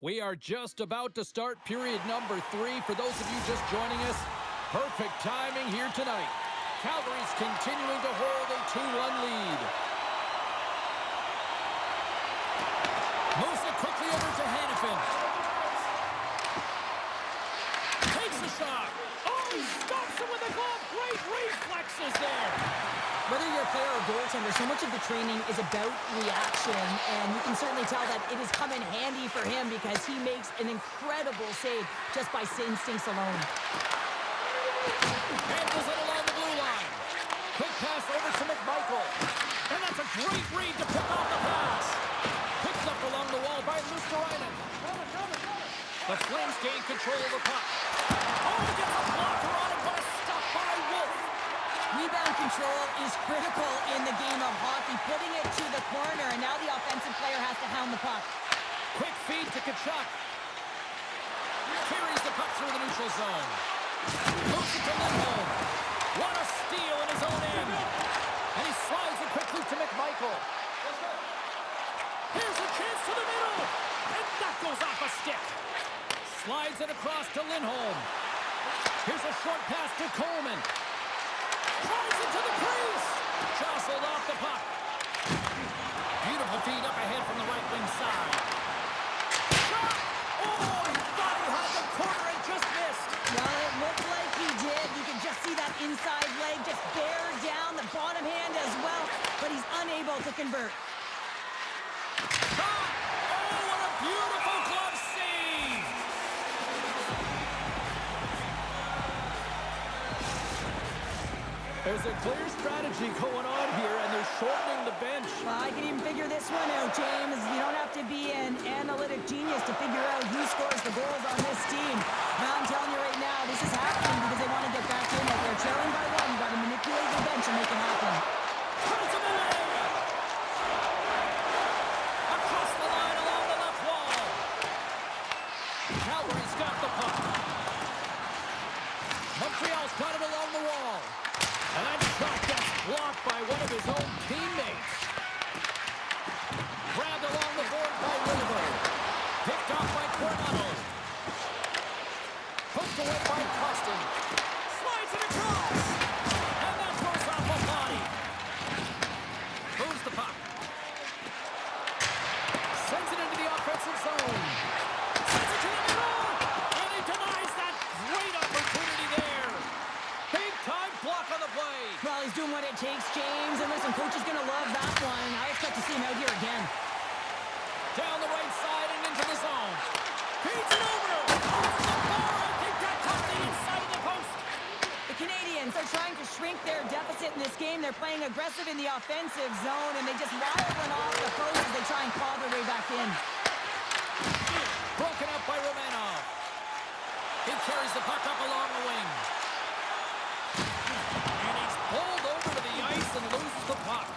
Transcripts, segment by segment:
We are just about to start period number 3. For those of you just joining us, perfect timing here tonight. Calgary's continuing to hold a 2-1 lead. Moves it quickly over to Hannafin. Takes the shot. Oh, he stops it with a glove. Great reflexes there. Whether you're a player or goaltender, so much of the training is about reaction, and you can certainly tell that it has come in handy for him because he makes an incredible save just by instincts alone. Handles it along the blue line. Quick pass over to McMichael. And that's a great read to pick off the pass. Picked up along the wall by Luosterainen. The Flames gain control of the puck. Oh, he gets a blocker on it, but a stop by Wolf. Rebound control is critical in the game of hockey, putting it to the corner, and now the offensive player has to hound the puck. Quick feed to Tkachuk. Carries the puck through the neutral zone. Moves it to Lindholm. What a steal in his own end. And he slides it quickly to McMichael. Here's a chance to the middle. And that goes off a stick. Slides it across to Lindholm. Here's a short pass to Coleman. Tries it to the crease. Jostled off the puck. Beautiful feed up ahead from the right wing side. Shot! Oh, he thought he had the corner and just missed. Well, it looked like he did. You can just see that inside leg just bear down the bottom hand as well, but he's unable to convert. Shot! Oh, what a beautiful glove save! There's a clear strategy going on here, and they're shortening the bench. Well, I can even figure this one out, James. You don't have to be an analytic genius to figure out who scores the goals on this team. Now, I'm telling you right now, this is happening because they want to get back in. If they're trailing by one, you've got to manipulate the bench and make it happen. Puts him away! Across the line along the left wall. Calgary's got the puck. Montreal's got it along the wall. And that shot gets blocked by one of his own teammates. Grabbed along the board by Wilbur. Picked off by Coronado. Poked away by Costin. Slides it across. And that throws off a body. Moves the puck. Sends it into the offensive zone. Sends it to the middle. And he denies that great opportunity there. Big time block on the play. Well, he's doing what it takes, James. And listen, coach is going to love that one. I expect to see him out here again. Down the right side and into the zone. Feeds it over. Off the bar. I think that touched the inside of the post. The Canadians are trying to shrink their deficit in this game. They're playing aggressive in the offensive zone, and they just wire one off the post as they try and claw their way back in. Broken up by Romanov. He carries the puck up along the wing. And he's pulled over to the ice and loses the puck.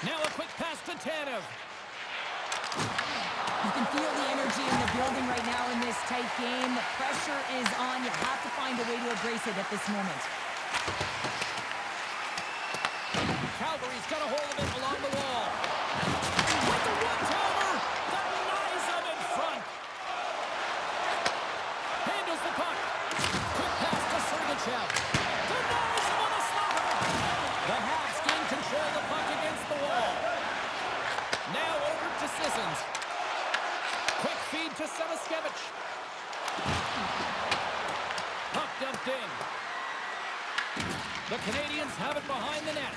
Now a quick pass to Tanev. You can feel the energy in the building right now in this tight game. The pressure is on. You have to find a way to embrace it at this moment. Calgary's got a hold of it along the wall. With the one-timer, denies him in front. Handles the puck. Quick pass to Sergachev. Denies him on the slaughter. The Habs gain control of the puck against the wall. Now over to Sissons. Quick feed to Samaskevich. Puck dumped in. The Canadians have it behind the net.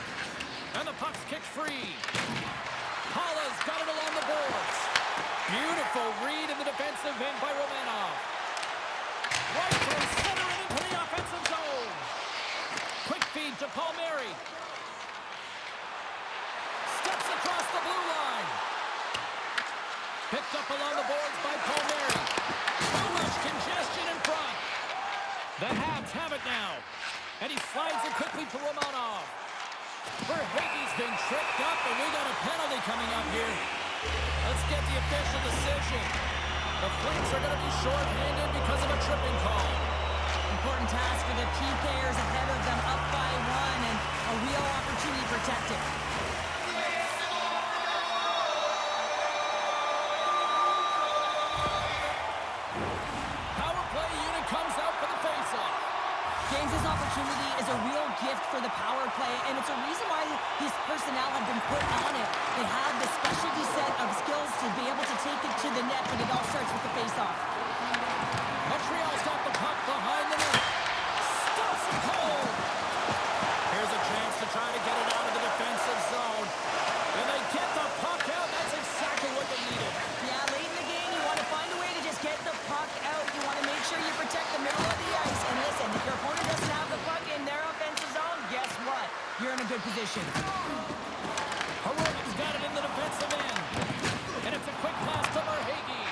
And the puck's kicked free. Paula's got it along the boards. Beautiful read in the defensive end by Romanov. Right through center and into the offensive zone. Quick feed to Palmieri. Steps across the blue line. Picked up along the boards by Palmieri. Too much congestion in front. The Habs have it now. And he slides it quickly to Romanov. Verhaeghe's been tripped up, and we got a penalty coming up here. Let's get the official decision. The Flames are going to be short-handed because of a tripping call. Important task for the key players ahead of them, up by one, and a real opportunity to protect it. This personnel have been put on it. They have the specialty set of skills to be able to take it to the net, but it all starts with the face-off. Montreal's got the puck behind the net. Stuffs it cold. Here's a chance to try to get it out of the defensive zone. And they get the puck out. That's exactly what they needed. Yeah, late in the game, you want to find a way to just get the puck out. You want to make sure you protect the middle of the ice. And listen, if your opponent doesn't have the puck in their offensive zone, guess what? You're in a good position. Heroic's got it in the defensive end. And it's a quick pass to Verhaeghe.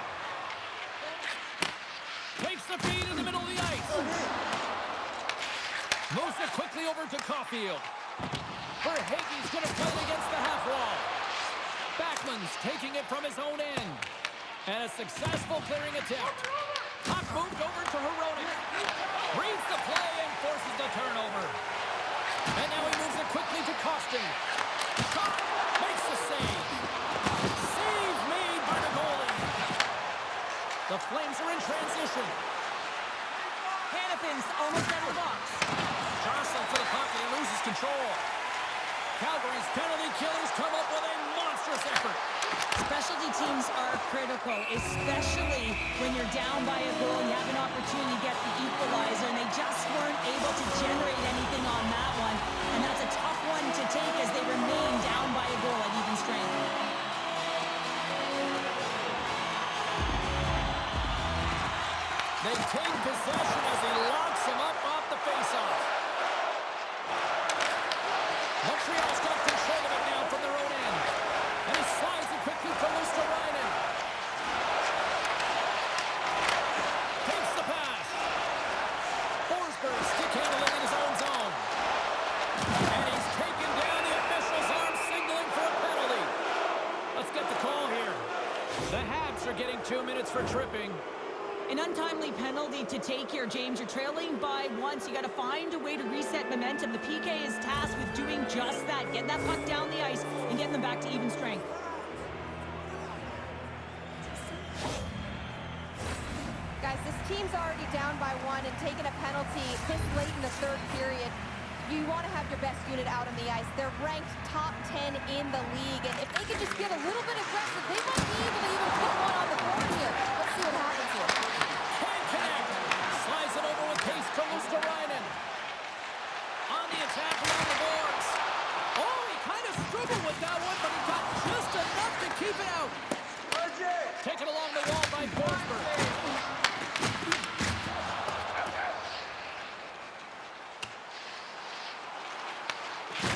Takes the feed in the middle of the ice. Moves it quickly over to Caulfield. Verhaeghe's going to play it against the half wall. Backman's taking it from his own end. And a successful clearing attempt. Puck moved over to Heroic. Reads the play and forces the turnover. And now he moves it quickly to Costing. Shot! Makes the save. Save made by the goalie. The Flames are in transition. Hannafin's almost out of the box. Jostling for the puck and he loses control. Calgary's penalty killers come up with a monstrous effort. Specialty teams are critical, especially when you're down by a goal and you have an opportunity to get the equalizer, and they just weren't able to generate anything on that one. And that's a tough one to take as they remain down by a goal at even strength. They take possession as he locks him up off the faceoff. Montreal's got control of it now from their own end. And he slides it quickly to Luosterainen. Takes the pass. Forsberg stick handling in his own zone. And he's taken down. The official's arm signaling for a penalty. Let's get the call here. The Habs are getting 2 minutes for tripping. An untimely penalty to take here, James. You're trailing by once. You got to find a way to reset momentum. The PK is tasked with doing just that. Getting that puck down the ice and getting them back to even strength. Guys, this team's already down by one and taking a penalty this late in the third period. You want to have your best unit out on the ice. They're ranked top 10 in the league. And if they could just get a little bit aggressive, they might be able to even put one on the board here. Let's see what happens here. Can't connect. Slides it over with pace to Luosterainen. On the attack around the boards. Oh, he kind of struggled with that one, but he got just enough to keep it out. Taken along the wall by Forsberg.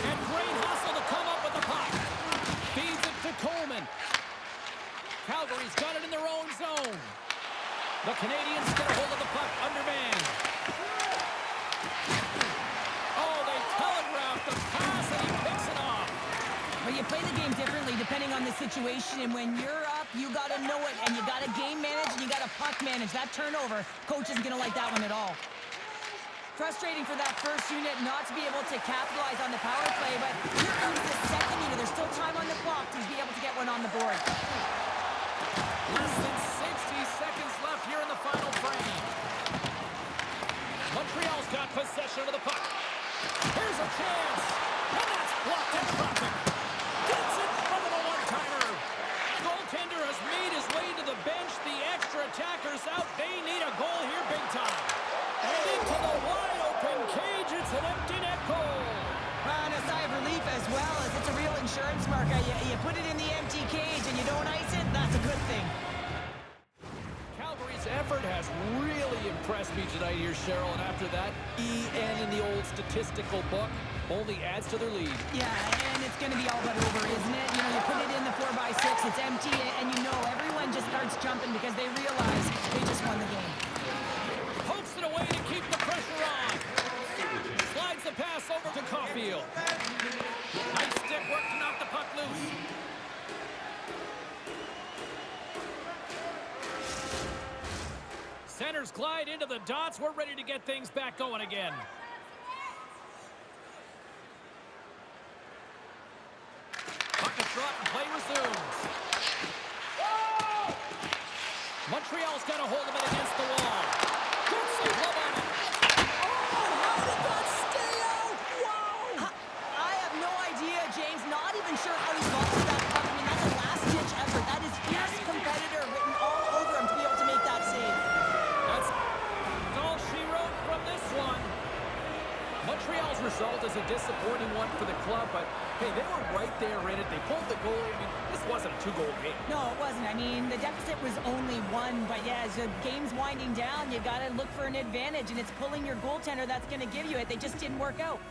And great hustle to come up with the puck. Feeds it to Coleman. Calgary's got it in their own zone. The Canadians get a hold of the puck undermanned. Oh, they telegraphed the pass and he picks it off. But you play the game differently depending on the situation. And when you're up, you got to know it. And you got to game manage and you got to puck manage. That turnover, coach isn't going to like that one at all. Frustrating for that first unit not to be able to capitalize on the power play, but here comes the second unit. There's still time on the clock to be able to get one on the board. Less than 60 seconds left here in the final frame. Montreal's got possession of the puck. Here's a chance, and that's blocked in traffic. Gets in front of a one-timer. Goaltender has made his way to the bench. The extra attackers out. They need a goal here big time. And into the wide-open cage, it's an empty net goal. And a sigh of relief as well, as it's a real insurance marker. You put it in the empty cage and you don't ice it, that's a good thing. Calgary's effort has really impressed me tonight here, Cheryl. And after that, EN in the old statistical book only adds to their lead. Yeah, and it's going to be all but over, isn't it? You know, you put it in the 4x6, it's empty, and you know everyone just starts jumping because they realize they just won the game. Pokes it away to keep the pressure on. Slides the pass over to Caulfield. Nice stick work to knock the puck loose. Centers glide into the dots. We're ready to get things back going again. Puck is dropped and play resumes. Montreal's got a hold of it against the wall. Gets the glove on it. Oh, how did that stay out? Wow! I have no idea, Jay. even sure how he got to that puck. I mean, that's a last-ditch effort. That is fierce competitor written all over him to be able to make that save. That's all she wrote from this one. Montreal's result is a disappointing one for the club, but hey, they were right there in it. They pulled the goalie. I mean, this wasn't a two-goal game. No, it wasn't. I mean, the deficit was only one, but yeah, as the game's winding down, you got to look for an advantage, and it's pulling your goaltender that's going to give you it. They just didn't work out.